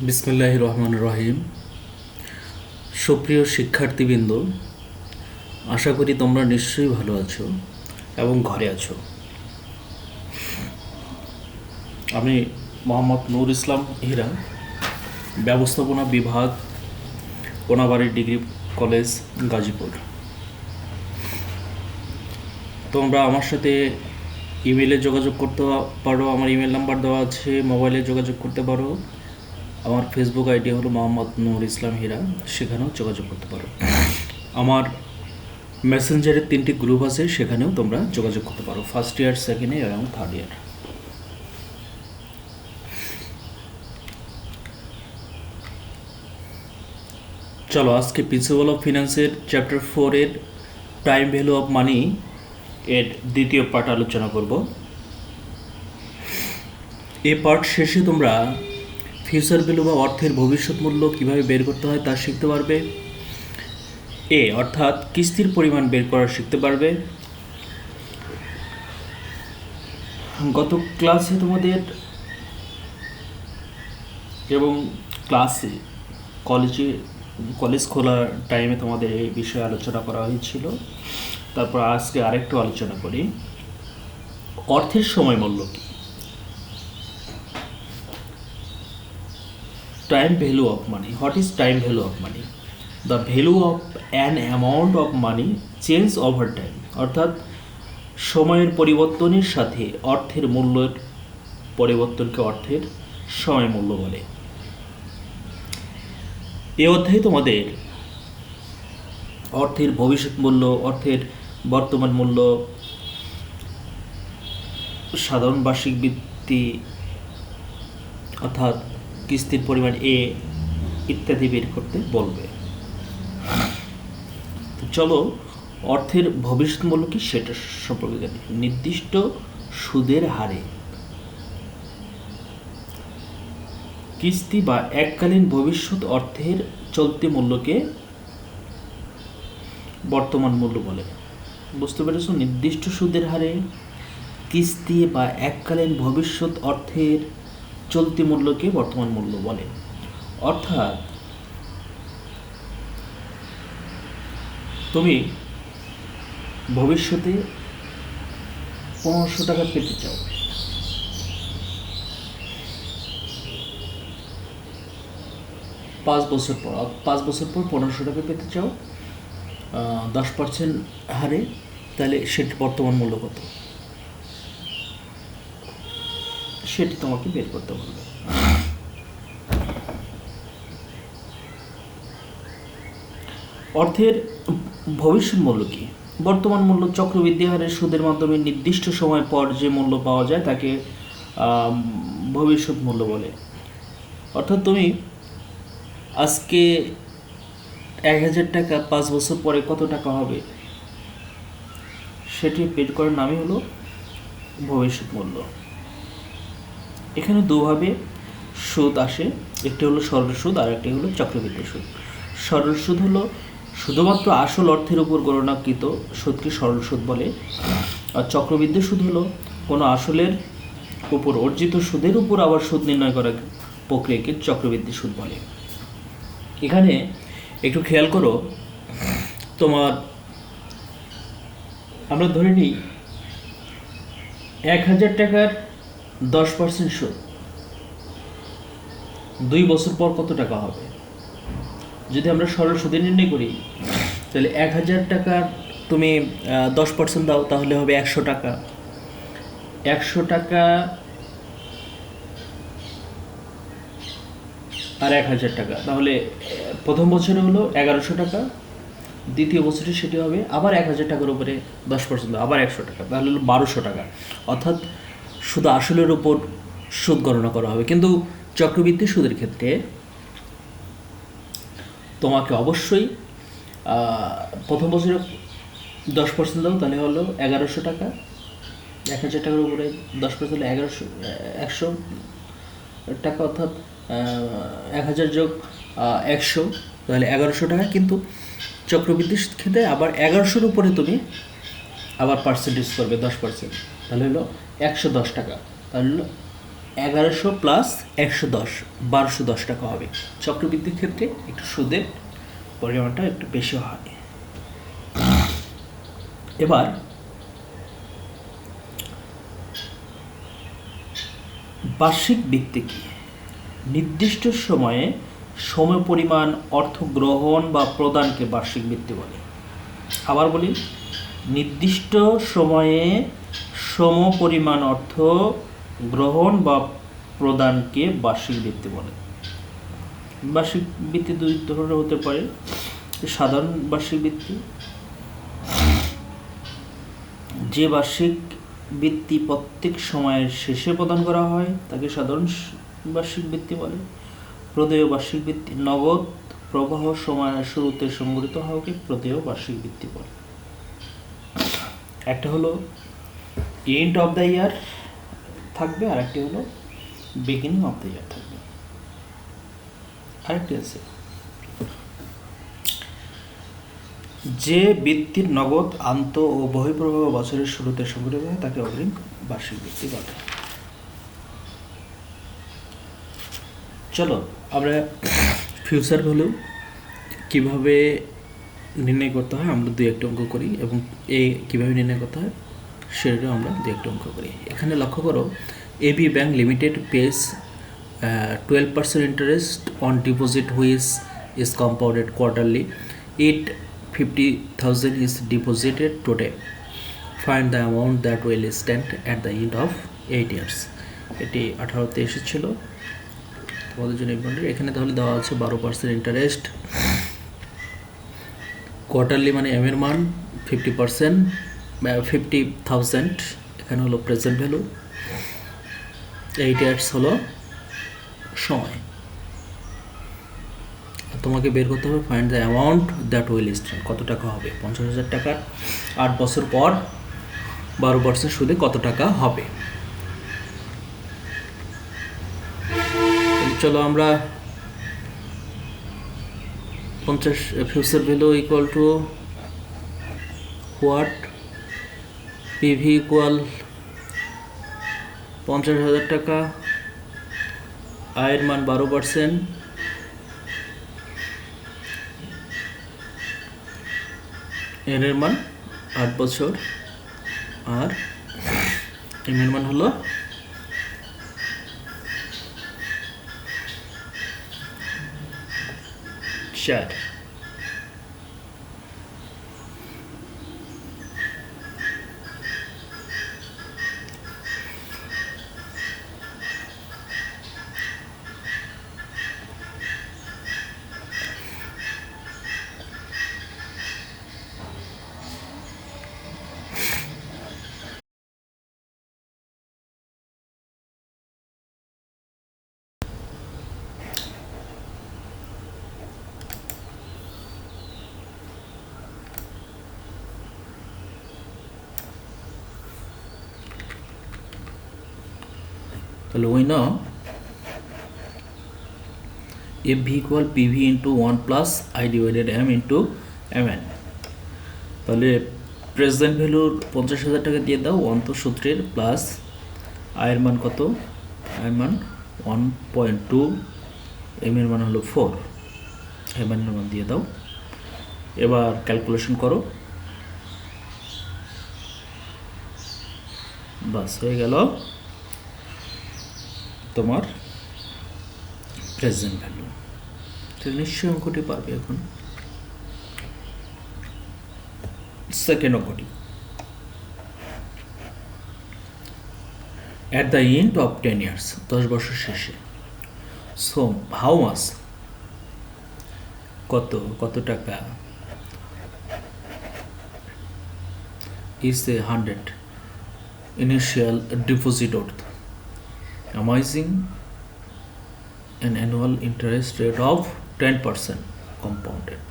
বিসমিল্লাহির রহমানির রহিম। সুপ্রিয় শিক্ষার্থীবৃন্দ, আশা করি তোমরা নিশ্চয়ই ভালো আছো এবং ঘরে আছো। আমি মোহাম্মদ নূর ইসলাম হীরা, ব্যবস্থাপনা বিভাগ, কোনাবাড়ি ডিগ্রি কলেজ, গাজীপুর। তোমরা আমার সাথে ইমেলে যোগাযোগ করতে পারো, আমার ইমেল নাম্বার দেওয়া আছে। মোবাইলে যোগাযোগ করতে পারো। আমার ফেসবুক আইডি হলো মোহাম্মদ নূর ইসলাম হীরা, সেখানেও যোগাযোগ করতে পারো। আমার মেসেঞ্জারের 3টি গ্রুপ আছে, সেখানেও তোমরা যোগাযোগ করতে পারো, ফার্স্ট ইয়ার, সেকেন্ড ইয়ার এবং থার্ড ইয়ার। চলো আজকে প্রিন্সিপাল অফ ফিনান্সের চ্যাপ্টার 4-এর টাইম ভ্যালু অফ মানি এর দ্বিতীয় পার্ট আলোচনা করব। এই পার্ট শেষে তোমরা ফিউচার ভ্যালু বা অর্থের ভবিষ্যৎ মূল্য কীভাবে বের করতে হয় তা শিখতে পারবে। অর্থাৎ কিস্তির পরিমাণ বের করা শিখতে পারবে। গত ক্লাসে তোমাদের এবং ক্লাসে কলেজ খোলার টাইমে তোমাদের এই বিষয়ে আলোচনা করা হয়েছিল। তারপর আজকে আরেকটু আলোচনা করি, অর্থের সময় মূল্য কী। Time value of money. What is time value of money? The value of an amount of money change over time. অর্থাৎ সময়ের পরিবর্তনের সাথে অর্থের মূল্যের পরিবর্তনকে অর্থের সময় মূল্য বলে। এই অধ্যায়ে তোমাদের অর্থের ভবিষ্যৎ মূল্য, অর্থের বর্তমান মূল্য, সাধারণ বার্ষিক বৃত্তি অর্থাৎ কিস্তির পরিমাণ ইত্যাদি বের করতে বলবে। চলো অর্থের ভবিষ্যৎ মূল্য কি সেটা সম্পর্কে জানি। নির্দিষ্ট সুদের হারে কিস্তি বা এককালীন ভবিষ্যৎ অর্থের চলতি মূল্যকে বর্তমান মূল্য বলে। বুঝতে পেরেছ? নির্দিষ্ট সুদের হারে কিস্তি বা এককালীন ভবিষ্যৎ অর্থের চলতি মূল্যকে বর্তমান মূল্য বলে। অর্থাৎ তুমি ভবিষ্যতে 1500 টাকা পেতে চাও, 5 বছর পর 1500 টাকা পেতে চাও 10% হারে, তাহলে সেটি বর্তমান মূল্য কত সেটি তোমাকে বের করতে হবে। অর্থের ভবিষ্যৎ মূল্য কি? বর্তমান মূল্য চক্রবৃদ্ধি হারে সুদের মাধ্যমে নির্দিষ্ট সময় পর যে মূল্য পাওয়া যায় তাকে ভবিষ্যৎ মূল্য বলে। অর্থাৎ তুমি আজকে 1000 টাকা 5 বছর পরে কত টাকা হবে সেটি বের করার নামই হলো ভবিষ্যৎ মূল্য। এখানে দুভাবে সুদ আসে, একটি হলো সরল সুদ আর একটি হলো চক্রবৃদ্ধি সুদ। সরল সুদ হলো শুধুমাত্র আসল অর্থের উপর গণনাকৃত সুদকে সরল সুদ বলে, আর চক্রবৃদ্ধি সুদ হলো কোনো আসলের উপর অর্জিত সুদের উপর আবার সুদ নির্ণয় করার প্রক্রিয়াকে চক্রবৃদ্ধি সুদ বলে। এখানে একটু খেয়াল করো, তোমার আমরা ধরে নিই 1000 টাকার 10% সুদ 2 বছর পর কত টাকা হবে? যদি আমরা সরল সুদে নির্ণয় করি তাহলে 1000 টাকার তুমি 10% দাও, তাহলে হবে 100 টাকা। 100 টাকা আর 1000 টাকা, তাহলে প্রথম বছরে হলো 1100 টাকা, দ্বিতীয় বছরে সেটি হবে আবার 1000 টাকার উপরে 10% আবার 100 টাকা, তাহলে হলো 1200 টাকা। অর্থাৎ শুধু আসলের উপর সুদ গণনা করা হবে। কিন্তু চক্রবৃদ্ধি সুদের ক্ষেত্রে তোমাকে অবশ্যই প্রথম বছরে 10% দাও, তাহলে হলো 1100 টাকা। 1000 টাকার উপরে 10% হলে 100 টাকা, অর্থাৎ 1000 যোগ 100 তাহলে 1100 টাকা। কিন্তু চক্রবৃদ্ধি ক্ষেত্রে আবার 1100-র উপরে তুমি আবার পার্সেন্টেজ করবে 10%, তাহলে হলো 110 টাকা, তাহলে হলো 1100 প্লাস 110 1210 টাকা হবে। চক্রবৃদ্ধির ক্ষেত্রে একটু সুদের পরিমাণটা একটু বেশি হয়। এবার বার্ষিক বৃত্তি কি? নির্দিষ্ট সময়ে সমপরিমাণ অর্থ গ্রহণ বা প্রদানকে বার্ষিক বৃত্তি বলে। আবার বলি, নির্দিষ্ট সময়ে সমপরিমাণ অর্থ গ্রহণ বা প্রদানকে বার্ষিক বৃত্তি বলে। বার্ষিক বৃত্তি দুই ধরনের হতে পারে। সাধারণ বার্ষিক বৃত্তি, যে বার্ষিক বৃত্তি প্রত্যেক সময়ের শেষে প্রদান করা হয় তাকে সাধারণ বার্ষিক বৃত্তি বলে। প্রদেয় বার্ষিক বৃত্তি, নগদ প্রবাহ সময়ের শুরুতে সংগঠিত হওয়াকে প্রদেয় বার্ষিক বৃত্তি বলে। একটা হলো এন্ড অফ দ্য ইয়ার থাকবে, আর একটি হলো বিগিনিং অফ দ্য ইয়ার থাকবে। আরেকটি আছে, যে বৃত্তির নগদ আন্ত ও বহিঃপ্রবাহ বছরের শুরুতে সংগঠিত হয় তাকে অগ্রিম বার্ষিক বৃত্তি বলে। চলো আমরা ফিউচার ভ্যালু কিভাবে নির্ণয় করতে হয় আমরা দুই একটা অঙ্ক করি, এবং কিভাবে নির্ণয় করতে হয় সেটাও আমরা দুই একটা অঙ্ক করি। এখানে লক্ষ্য করো, AB bank limited pays 12% interest on deposit which is compounded quarterly. It 50,000 is deposited today. Find the amount that will stand at the end of 8 years. এটি 18তে এসেছিল তোমাদের জন্য ইম্পর্টেন্ট। এখানে তাহলে দেওয়া আছে 12% ইন্টারেস্ট, কোয়ার্টারলি মানে এম এর মান 50%, 50,000 এখানে হলো প্রেজেন্ট ভ্যালু, 8 years হলো সময়। তোমাকে বের করতে হবে find the amount that will stand, কত টাকা হবে। 50,000 টাকার 8 বছর পর 12% সুদে কত টাকা হবে। চলো আমরা 50 future value equal to what, PV equal 50,000 টাকা, আয়ের মান 12%, এন এর মান 8 বছর, আর এম এর মান হলো 4। তাহলে we know FV equal PV into 1 plus I divided M into MN। তাহলে প্রেজেন্ট ভ্যালুর 50,000 টাকা দিয়ে দাও, অন্ত সূত্রের প্লাস আয়ের মান কত, আয়ের মান 1.2, এম এর মান হলো 4, এম এর মান দিয়ে দাও। এবার ক্যালকুলেশন করো, বাস হয়ে গেল তোমার প্রেজেন্ট ভ্যালু। তাহলে নিশ্চয়ই অঙ্কটি পারবে। এখন সেকেন্ড অঙ্কটি, at the end of 10 years 10 বছর শেষে, so how much কত টাকা is a 100 initial deposit worth amounting an annual interest rate of 10% compounded।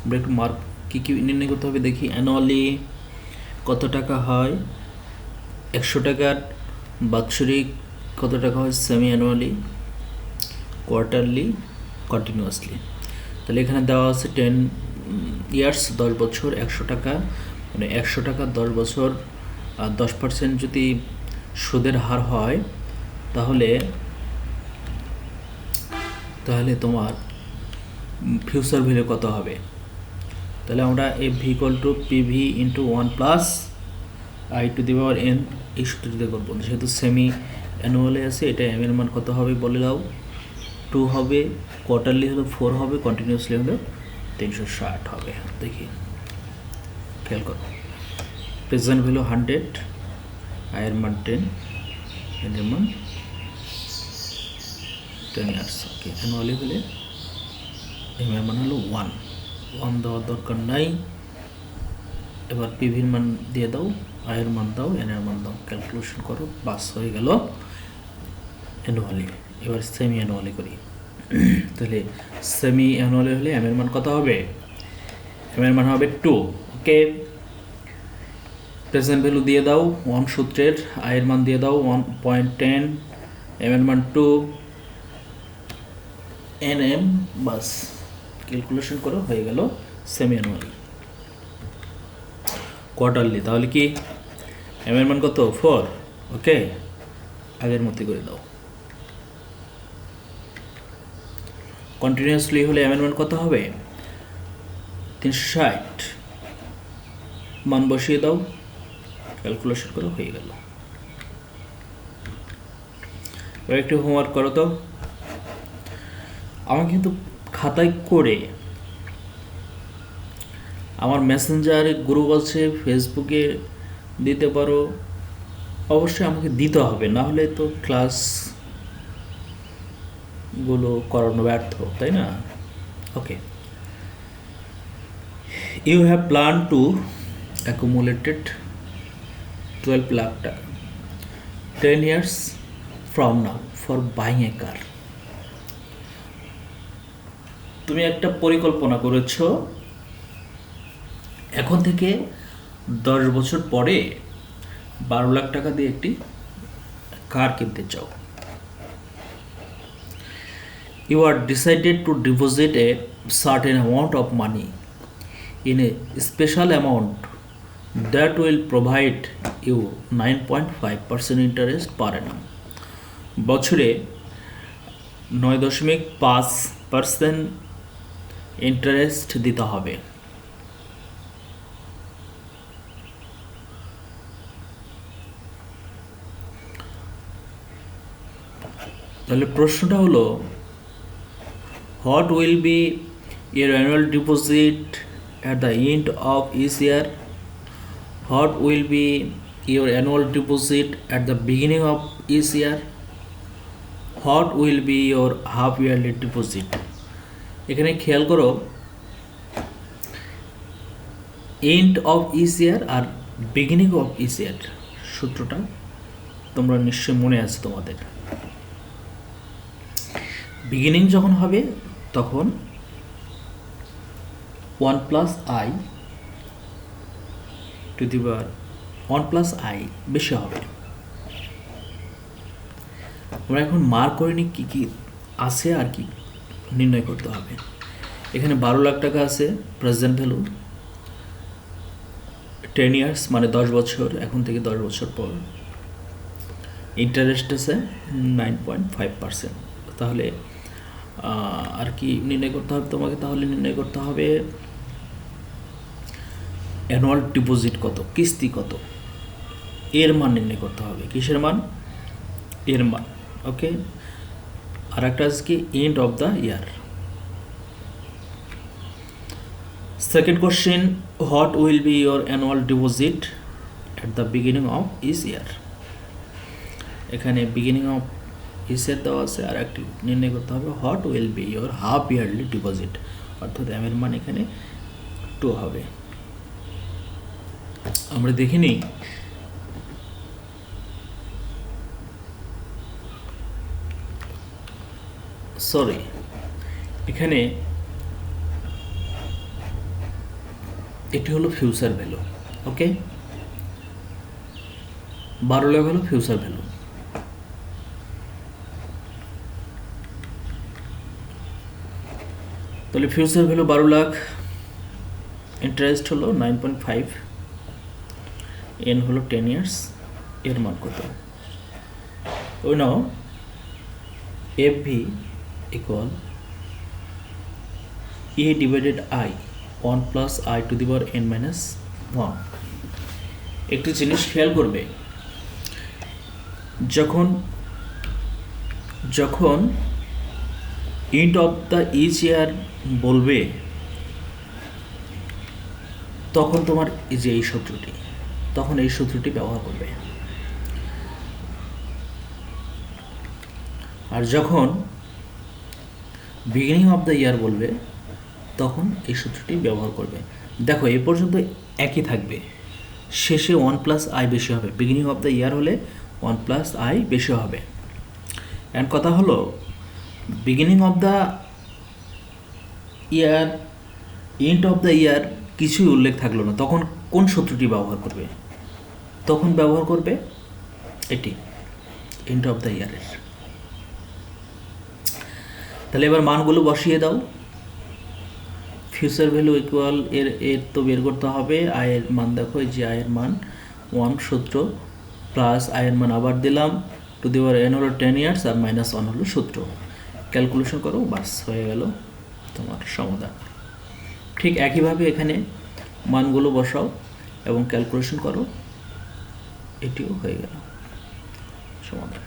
আমরা একটু মার্ক কি নির্ণয় করতে হবে দেখি। অ্যানুয়ালি কত টাকা হয়, 100 টাকার বাৎসরিক কত টাকা হয়, সেমি অ্যানুয়ালি, কোয়ার্টারলি, কন্টিনিউয়াসলি। তাহলে এখানে দেওয়া আছে 10 ইয়ার্স 10 বছর, 100 টাকা, মানে 100 টাকা 10 বছর, আর 10% যদি সুদের হার হয় তাহলে তোমার ফিউচার ভ্যালু কত হবে? তাহলে আমরা F V equal to PV into 1 plus I to the power N এই সূত্রটিতে করবো। যেহেতু সেমি অ্যানুয়ালে আছে, এটা এম এর মান কত হবে বলে দাও। 2 হবে, কোয়ার্টারলি হলো 4 হবে, কন্টিনিউয়াসলি হলো 360 হবে। দেখি, খেয়াল করো, প্রেজেন্ট ভ্যালু 100, আয়ের মান 10, এন এর মান 10 ইয়ার্স। ওকে, অ্যানুয়ালি হলে এম এর মান হলো 1 দেওয়ার দরকার নাই। এবার পিভির মান দিয়ে দাও, আয়ের মান দাও, এন এর মান দাও, ক্যালকুলেশন করো, বাস হয়ে গেল অ্যানুয়ালি। এবার সেমি অ্যানুয়ালি করি। তাহলে সেমি অ্যানুয়ালি হলে এম এর মান কত হবে? এম এর মান হবে 2। ওকে, প্রেজেন্ট ভ্যালু দিয়ে দাও 1 সূত্রের, আয়ের মান দিয়ে দাও 1.10, এম এর মান 2, এন এম, বাস ক্যালকুলেশন করো, হয়ে গেল সেমি অ্যানুয়ালি। কোয়ার্টারলি তাহলে কি এম এর মান কত? 4। ওকে, আগের মতো করে দাও। কন্টিনিউয়াসলি হলে এম এর মান কত হবে? 360, মান বসিয়ে দাও, ক্যালকুলেশন করো, হয়ে গেল। এবার একটু হোমওয়ার্ক করো তো। আমার কিন্তু খাতায় করে, আমার মেসেঞ্জারে গ্রুপ আছে, ফেসবুকে দিতে পারো, অবশ্যই আমাকে দিতে হবে, না হলে তো ক্লাসগুলো করানো ব্যর্থ, তাই না? Okay, you have plan to accumulated 12 lakh টাকা 10 years from now for buying a car. তুমি একটা পরিকল্পনা করেছো এখন থেকে 10 বছর পরে 12 লাখ টাকা দিয়ে একটি কার কিনতে চাও। You are decided to deposit a certain amount of money in a special amount that will provide you 9.5% interest per annum. বছরে 9.5% ইন্টারেস্ট দিতে হবে। তাহলে প্রশ্নটা হলো, what will be your annual deposit at the end of each year? What will be your annual deposit at the beginning of each year? What will be your half yearly deposit? এখানে খেয়াল করো, end of each year আর beginning of each year সূত্রটা তোমরা নিশ্চয়ই মনে আছে তোমাদের। বিগিনিং যখন হবে তখন 1 plus I to the power 1 plus I বেশি হবে। আমরা এখন মার্ক করিনি কি কি আছে আর কি নির্ণয় করতে হবে। এখানে 12 লাখ টাকা আছে, প্রেজেন্ট ভ্যালু 10 ইয়ার্স মানে 10 বছর, এখন থেকে 10 বছর পর। ইন্টারেস্ট আছে 9.5%। তাহলে আর কি নির্ণয় করতে হবে তোমাকে? তাহলে নির্ণয় করতে হবে অ্যানুয়াল ডিপোজিট কত, কিস্তি কত, এর মান নির্ণয় করতে হবে। কিসের মান? এর মান। ওকে, আর একটা আছে কি end of the year. Second question, what will be your annual deposit at the beginning of each year. এখানে বিগিনিং অফ ইচ ইয়ার দেওয়া আছে, আর একটি নির্ণয় করতে হবে what will be your half yearly deposit, অর্থাৎ এম এর মান এখানে 2 হবে। আমরা দেখিনি সরি, এখানে এটি হলো ফিউচার ভ্যালু। ওকে, 12 লাখ হলো ফিউচার ভ্যালু। তাহলে ফিউচার ভ্যালু 12 লাখ, ইন্টারেস্ট হলো 9.5, এন হলো 10 ইয়ার্স, এর মান কত? ওই now F V equal A divided I 1 plus I to the power n minus 1। একটি জিনিস খেয়াল করবে, যখন end of the each year বলবে তখন তোমার এই সূত্রটি ব্যবহার করবে। আর যখন বিগিনিং অফ দ্য ইয়ার বলবে তখন এই সূত্রটি ব্যবহার করবে। দেখো এ পর্যন্ত একই থাকবে, শেষে 1 প্লাস আই বেশি হবে। বিগিনিং অফ দ্য ইয়ার হলে 1 প্লাস আই বেশি হবে। অ্যান্ড কথা হলো beginning of the year, and of the ইয়ার কিছুই উল্লেখ থাকলো না, তখন কোন সূত্রটি ব্যবহার করবে? তখন ব্যবহার করবে এটি, এন্ড অফ দ্য ইয়ারের। তাহলে এবার মানগুলো বসিয়ে দাও। ফিউচার ভ্যালু ইকুয়াল এর তো বের করতে হবে। আয়ের মান দেখো, এই যে আয়ের মান 1 সূত্র, প্লাস আয়ের মান আবার দিলাম, টু দি পাওয়ার n হলো 10 ইয়ার্স আর মাইনাস 1 হলো সূত্র। ক্যালকুলেশন করো, বাস হয়ে গেল তোমার সমাধান। ঠিক একইভাবে এখানে মানগুলো বসাও এবং ক্যালকুলেশন করো, এটিও হয়ে গেল সমাধান।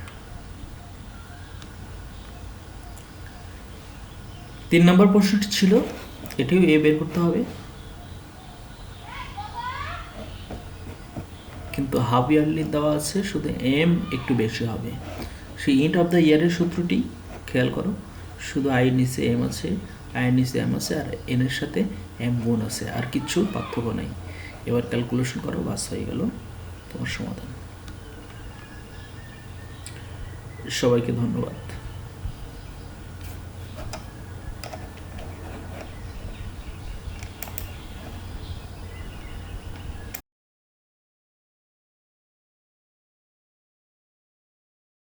3 নম্বর প্রশ্নটি ছিল, এটিও এ বের করতে হবে, কিন্তু হাফ ইয়ারলি দেওয়া আছে, শুধু এম একটু বেশি হবে। সেই এন্ড অফ দ্য ইয়ারের সূত্রটি খেয়াল করো, শুধু আই নিচে এম আছে, আয়ের নিচে এম আছে, আর এনের সাথে এম গুণ আছে, আর কিচ্ছু পার্থক্য নাই। এবার ক্যালকুলেশন করো, বাস হয়ে গেল তোমার সমাধান। সবাইকে ধন্যবাদ।